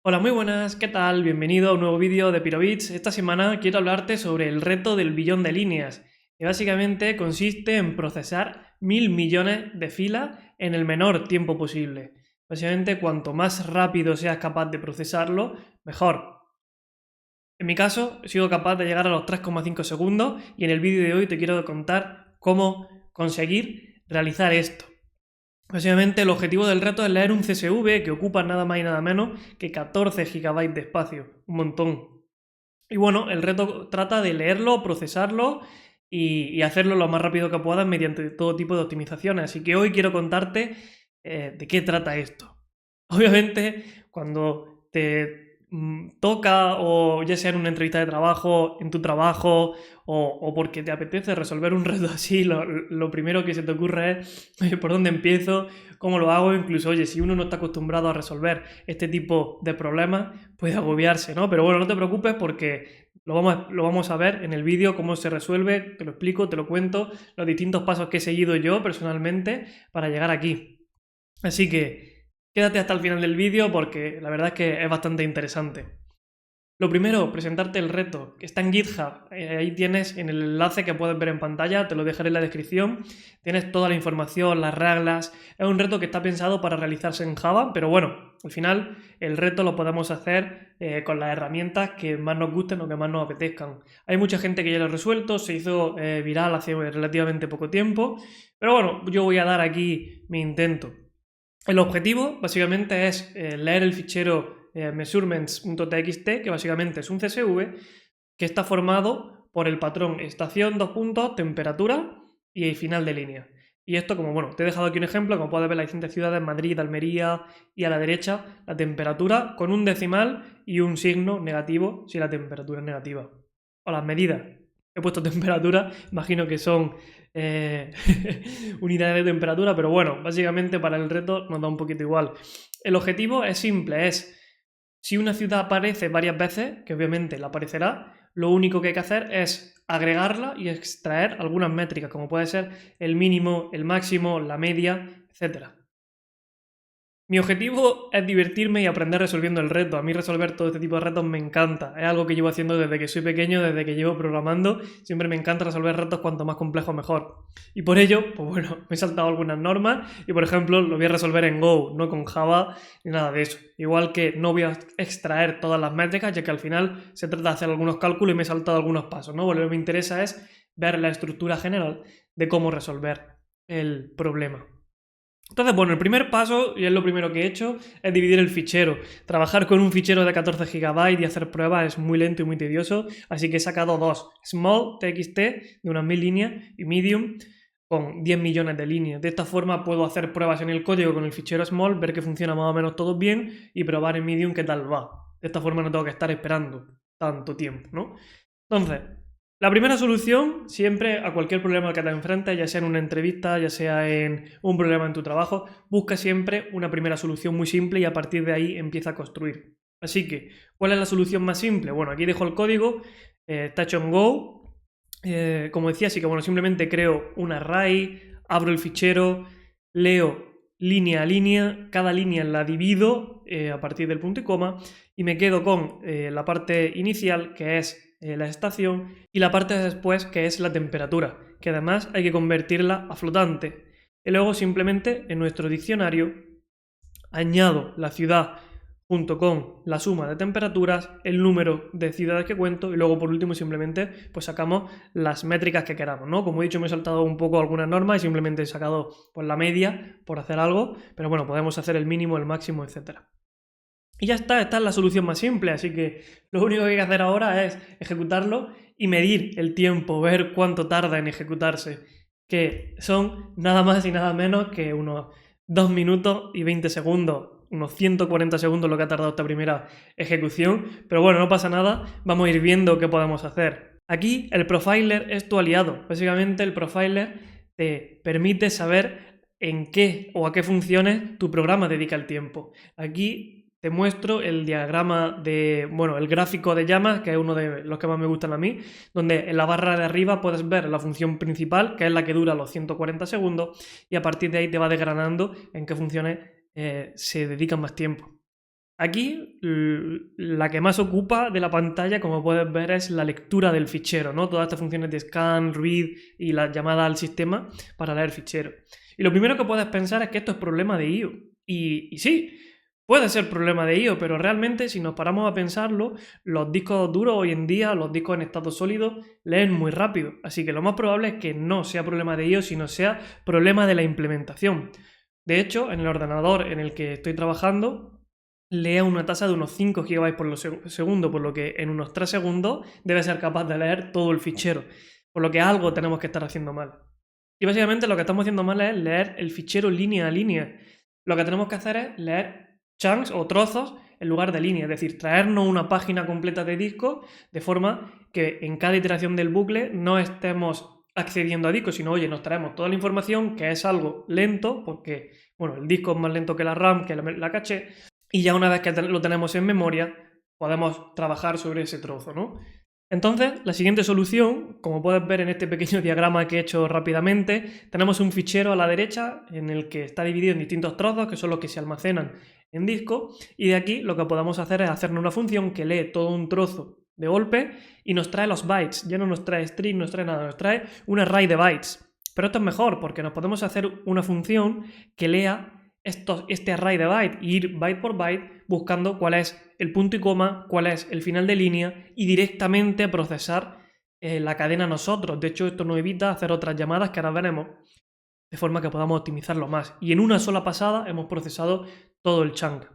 Hola, muy buenas, ¿qué tal? Bienvenido a un nuevo vídeo de Pirobits. Esta semana quiero hablarte sobre el reto del billón de líneas, que básicamente consiste en procesar 1000 millones de filas en el menor tiempo posible. Básicamente, cuanto más rápido seas capaz de procesarlo, mejor. En mi caso, he sido capaz de llegar a los 3,5 segundos y en el vídeo de hoy te quiero contar cómo conseguir realizar esto. Básicamente el objetivo del reto es leer un CSV que ocupa nada más y nada menos que 14 GB de espacio, un montón. Y bueno, el reto trata de leerlo, procesarlo y hacerlo lo más rápido que puedas mediante todo tipo de optimizaciones. Así que hoy quiero contarte de qué trata esto. Obviamente, cuando te toca, o ya sea en una entrevista de trabajo, en tu trabajo, o porque te apetece resolver un reto así, lo primero que se te ocurre es oye, ¿por dónde empiezo? ¿Cómo lo hago? Incluso, oye, si uno no está acostumbrado a resolver este tipo de problemas, puede agobiarse, ¿no? Pero bueno, no te preocupes porque lo vamos a ver en el vídeo, cómo se resuelve, te lo explico, te lo cuento, los distintos pasos que he seguido yo personalmente para llegar aquí. Así que quédate hasta el final del vídeo porque la verdad es que es bastante interesante. Lo primero, presentarte el reto, que está en GitHub. Ahí tienes en el enlace que puedes ver en pantalla, te lo dejaré en la descripción. Tienes toda la información, las reglas. Es un reto que está pensado para realizarse en Java, pero bueno, al final el reto lo podemos hacer con las herramientas que más nos gusten o que más nos apetezcan. Hay mucha gente que ya lo ha resuelto, se hizo viral hace relativamente poco tiempo, pero bueno, yo voy a dar aquí mi intento. El objetivo básicamente es leer el fichero measurements.txt, que básicamente es un CSV que está formado por el patrón estación, dos puntos, temperatura y final de línea. Y esto, como bueno, te he dejado aquí un ejemplo, como puedes ver las distintas ciudades, Madrid, Almería y a la derecha la temperatura con un decimal y un signo negativo si la temperatura es negativa. O las medidas. He puesto temperatura, imagino que son eh, unidades de temperatura, pero bueno, básicamente para el reto nos da un poquito igual. El objetivo es simple, es si una ciudad aparece varias veces, que obviamente la aparecerá, lo único que hay que hacer es agregarla y extraer algunas métricas, como puede ser el mínimo, el máximo, la media, etcétera. Mi objetivo es divertirme y aprender resolviendo el reto. A mí resolver todo este tipo de retos me encanta. Es algo que llevo haciendo desde que soy pequeño, desde que llevo programando. Siempre me encanta resolver retos cuanto más complejos mejor. Y por ello, pues bueno, me he saltado algunas normas y por ejemplo lo voy a resolver en Go, no con Java ni nada de eso. Igual que no voy a extraer todas las métricas, ya que al final se trata de hacer algunos cálculos y me he saltado algunos pasos, ¿no? Lo que me interesa es ver la estructura general de cómo resolver el problema. Entonces, bueno, el primer paso, y es lo primero que he hecho, es dividir el fichero. Trabajar con un fichero de 14 GB y hacer pruebas es muy lento y muy tedioso, así que he sacado dos. Small, txt, de unas 1000 líneas, y medium, con 10 millones de líneas. De esta forma puedo hacer pruebas en el código con el fichero small, ver que funciona más o menos todo bien, y probar en medium qué tal va. De esta forma no tengo que estar esperando tanto tiempo, ¿no? Entonces, la primera solución, siempre a cualquier problema que te enfrentes, ya sea en una entrevista, ya sea en un problema en tu trabajo, busca siempre una primera solución muy simple y a partir de ahí empieza a construir. Así que, ¿cuál es la solución más simple? Bueno, aquí dejo el código, está hecho en Go. Como decía, así que bueno, simplemente creo un array, abro el fichero, leo línea a línea, cada línea la divido a partir del punto y coma y me quedo con la parte inicial, que es la estación, y la parte de después, que es la temperatura, que además hay que convertirla a flotante. Y luego simplemente en nuestro diccionario añado la ciudad junto con la suma de temperaturas, el número de ciudades que cuento y luego por último simplemente pues sacamos las métricas que queramos, ¿no? Como he dicho, me he saltado un poco algunas normas y simplemente he sacado pues la media por hacer algo, pero bueno, podemos hacer el mínimo, el máximo, etcétera. Y ya está, esta es la solución más simple, así que lo único que hay que hacer ahora es ejecutarlo y medir el tiempo, ver cuánto tarda en ejecutarse, que son nada más y nada menos que unos 2 minutos y 20 segundos, unos 140 segundos lo que ha tardado esta primera ejecución, pero bueno, no pasa nada, vamos a ir viendo qué podemos hacer. Aquí el profiler es tu aliado, básicamente el profiler te permite saber en qué o a qué funciones tu programa dedica el tiempo. Aquí te muestro el diagrama de, bueno, el gráfico de llamas, que es uno de los que más me gustan a mí, donde en la barra de arriba puedes ver la función principal, que es la que dura los 140 segundos, y a partir de ahí te va desgranando en qué funciones se dedican más tiempo. Aquí la que más ocupa de la pantalla, como puedes ver, es la lectura del fichero, ¿no? Todas estas funciones de scan, read y la llamada al sistema para leer fichero. Y lo primero que puedes pensar es que esto es problema de I/O. Y sí, puede ser problema de I/O, pero realmente si nos paramos a pensarlo, los discos duros hoy en día, los discos en estado sólido, leen muy rápido. Así que lo más probable es que no sea problema de I/O, sino sea problema de la implementación. De hecho, en el ordenador en el que estoy trabajando, lee a una tasa de unos 5 GB por segundo, por lo que en unos 3 segundos debe ser capaz de leer todo el fichero, por lo que algo tenemos que estar haciendo mal. Y básicamente lo que estamos haciendo mal es leer el fichero línea a línea. Lo que tenemos que hacer es leer chunks o trozos en lugar de línea, es decir, traernos una página completa de disco de forma que en cada iteración del bucle no estemos accediendo a disco, sino, oye, nos traemos toda la información, que es algo lento, porque, bueno, el disco es más lento que la RAM, que la caché, y ya una vez que lo tenemos en memoria, podemos trabajar sobre ese trozo, ¿no? Entonces, la siguiente solución, como puedes ver en este pequeño diagrama que he hecho rápidamente, tenemos un fichero a la derecha en el que está dividido en distintos trozos, que son los que se almacenan en disco, y de aquí lo que podemos hacer es hacernos una función que lee todo un trozo de golpe y nos trae los bytes. Ya no nos trae string, no nos trae nada, nos trae un array de bytes. Pero esto es mejor porque nos podemos hacer una función que lea este array de byte y ir byte por byte buscando cuál es el punto y coma, cuál es el final de línea y directamente procesar la cadena nosotros. De hecho, esto nos evita hacer otras llamadas que ahora veremos, de forma que podamos optimizarlo más. Y en una sola pasada hemos procesado todo el chunk.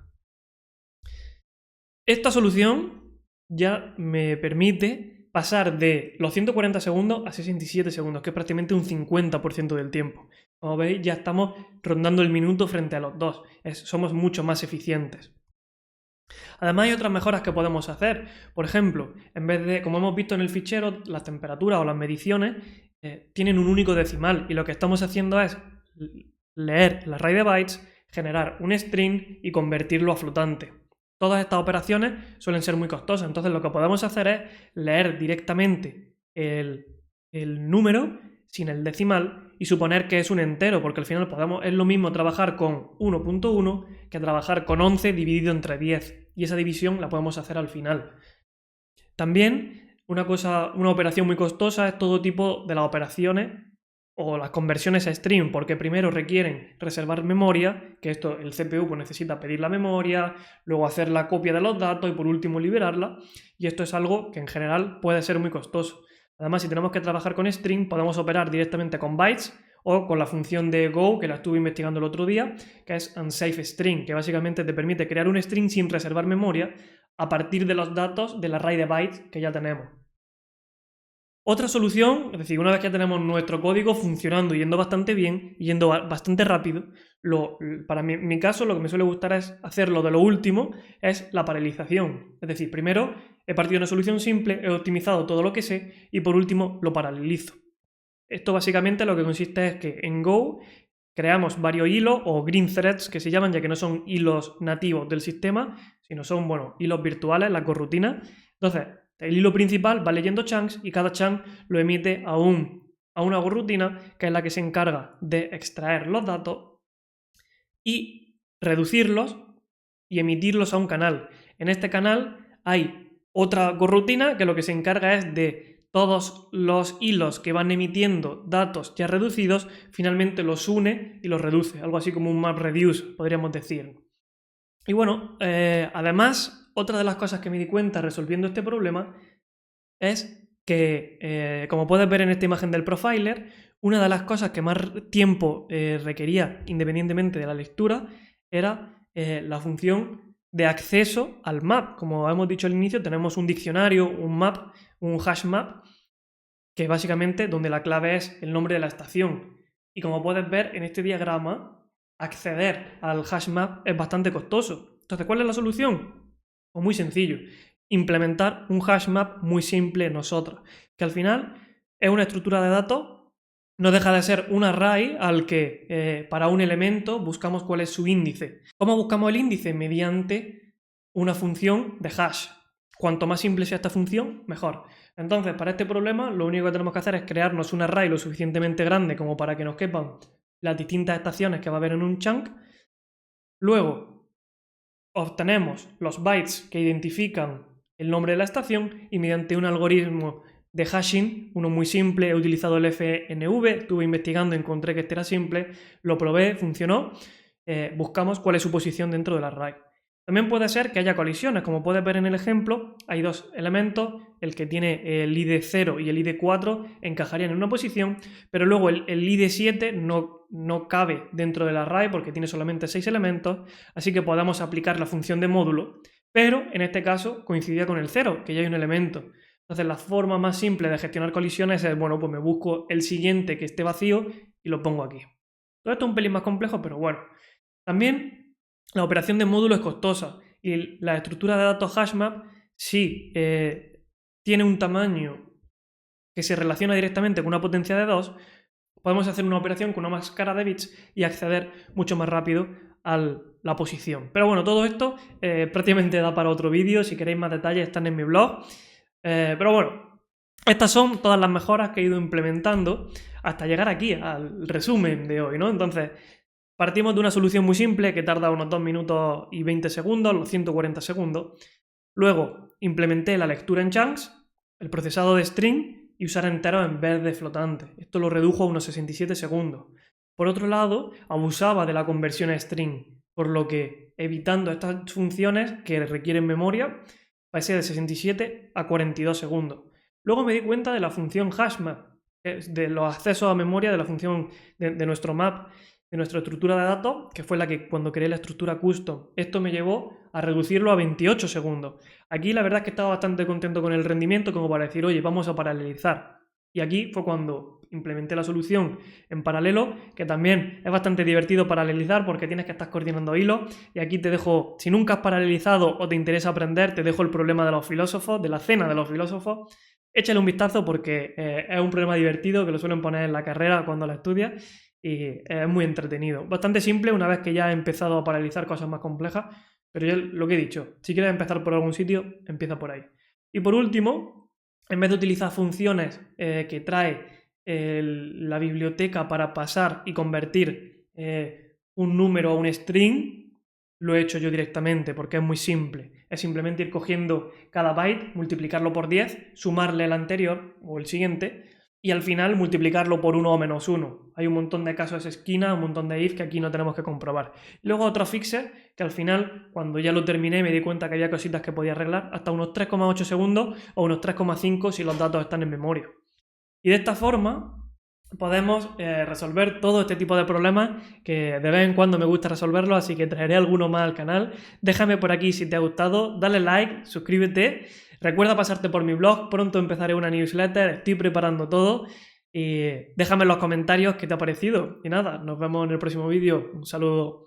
Esta solución ya me permite pasar de los 140 segundos a 67 segundos, que es prácticamente un 50% del tiempo. Como veis, ya estamos rondando el minuto frente a los dos. Somos mucho más eficientes. Además, hay otras mejoras que podemos hacer. Por ejemplo, en vez de, como hemos visto en el fichero, las temperaturas o las mediciones tienen un único decimal y lo que estamos haciendo es leer el array de bytes, generar un string y convertirlo a flotante. Todas estas operaciones suelen ser muy costosas, entonces lo que podemos hacer es leer directamente el número sin el decimal y suponer que es un entero, porque al final es lo mismo trabajar con 1.1 que trabajar con 11 dividido entre 10, y esa división la podemos hacer al final. También una operación muy costosa es todo tipo de las operaciones o las conversiones a stream, porque primero requieren reservar memoria, que esto el CPU pues necesita pedir la memoria, luego hacer la copia de los datos y por último liberarla, y esto es algo que en general puede ser muy costoso. Además, si tenemos que trabajar con string, podemos operar directamente con bytes o con la función de Go, que la estuve investigando el otro día, que es unsafe string, que básicamente te permite crear un string sin reservar memoria a partir de los datos del array de bytes que ya tenemos. Otra solución, es decir, una vez que tenemos nuestro código funcionando y yendo bastante bien, y yendo bastante rápido, para mi caso lo que me suele gustar es hacerlo de lo último, es la paralelización. Es decir, primero he partido de una solución simple, he optimizado todo lo que sé y por último lo paralelizo. Esto básicamente lo que consiste es que en Go creamos varios hilos o green threads que se llaman, ya que no son hilos nativos del sistema, sino son, hilos virtuales, las corrutinas. Entonces, el hilo principal va leyendo chunks y cada chunk lo emite a una corrutina que es la que se encarga de extraer los datos y reducirlos y emitirlos a un canal. En este canal hay otra corrutina que lo que se encarga es de todos los hilos que van emitiendo datos ya reducidos, finalmente los une y los reduce, algo así como un map reduce, podríamos decir. Y bueno, además, otra de las cosas que me di cuenta resolviendo este problema es que, como puedes ver en esta imagen del profiler, una de las cosas que más tiempo requería, independientemente de la lectura, era la función de acceso al map. Como hemos dicho al inicio, tenemos un diccionario, un map, un hash map, que básicamente donde la clave es el nombre de la estación. Y como puedes ver en este diagrama, acceder al hash map es bastante costoso. Entonces, ¿cuál es la solución? Pues muy sencillo. Implementar un hash map muy simple nosotros, que al final es una estructura de datos, no deja de ser un array al que para un elemento buscamos cuál es su índice. ¿Cómo buscamos el índice? Mediante una función de hash. Cuanto más simple sea esta función, mejor. Entonces, para este problema, lo único que tenemos que hacer es crearnos un array lo suficientemente grande como para que nos quepan las distintas estaciones que va a haber en un chunk. Luego, obtenemos los bytes que identifican el nombre de la estación y mediante un algoritmo de hashing, uno muy simple, he utilizado el FNV, estuve investigando, encontré que este era simple, lo probé, funcionó, buscamos cuál es su posición dentro del array. También puede ser que haya colisiones, como puedes ver en el ejemplo, hay dos elementos, el que tiene el ID 0 y el ID 4 encajarían en una posición, pero luego el ID 7 no cabe dentro del array porque tiene solamente 6 elementos, así que podemos aplicar la función de módulo, pero en este caso coincidía con el 0, que ya hay un elemento. Entonces la forma más simple de gestionar colisiones es, bueno, pues me busco el siguiente que esté vacío y lo pongo aquí. Todo esto es un pelín más complejo, pero bueno. También la operación de módulo es costosa y la estructura de datos HashMap sí tiene un tamaño que se relaciona directamente con una potencia de 2, podemos hacer una operación con una máscara de bits y acceder mucho más rápido a la posición. Pero bueno, todo esto prácticamente da para otro vídeo. Si queréis más detalles están en mi blog. Pero bueno, estas son todas las mejoras que he ido implementando hasta llegar aquí al resumen de hoy, ¿no? Entonces, partimos de una solución muy simple que tarda unos 2 minutos y 20 segundos, los 140 segundos. Luego implementé la lectura en chunks, el procesado de string y usar enteros en vez de flotantes. Esto lo redujo a unos 67 segundos. Por otro lado, abusaba de la conversión a string, por lo que, evitando estas funciones que requieren memoria, pasé de 67 a 42 segundos. Luego me di cuenta de la función hashmap, de los accesos a memoria de la función de nuestro map, de nuestra estructura de datos, que fue la que cuando creé la estructura custom, esto me llevó a reducirlo a 28 segundos. Aquí la verdad es que estaba bastante contento con el rendimiento como para decir, oye, vamos a paralelizar. Y aquí fue cuando implementé la solución en paralelo, que también es bastante divertido paralelizar porque tienes que estar coordinando hilos. Y aquí te dejo, si nunca has paralelizado o te interesa aprender, te dejo el problema de los filósofos, de la cena de los filósofos. Échale un vistazo porque es un problema divertido que lo suelen poner en la carrera cuando la estudias y es muy entretenido. Bastante simple una vez que ya he empezado a paralelizar cosas más complejas, pero yo lo que he dicho, si quieres empezar por algún sitio, empieza por ahí. Y por último, en vez de utilizar funciones que trae la biblioteca para pasar y convertir un número a un string, lo he hecho yo directamente porque es muy simple. Es simplemente ir cogiendo cada byte, multiplicarlo por 10, sumarle el anterior o el siguiente y al final multiplicarlo por 1 o menos 1. Hay un montón de casos esquina, un montón de if que aquí no tenemos que comprobar. Luego otro fixer que al final, cuando ya lo terminé, me di cuenta que había cositas que podía arreglar, hasta unos 3,8 segundos o unos 3,5 si los datos están en memoria. Y de esta forma podemos resolver todo este tipo de problemas que de vez en cuando me gusta resolverlos, así que traeré alguno más al canal. Déjame por aquí si te ha gustado, dale like, suscríbete, recuerda pasarte por mi blog, pronto empezaré una newsletter, estoy preparando todo y déjame en los comentarios qué te ha parecido. Y nada, nos vemos en el próximo vídeo, un saludo.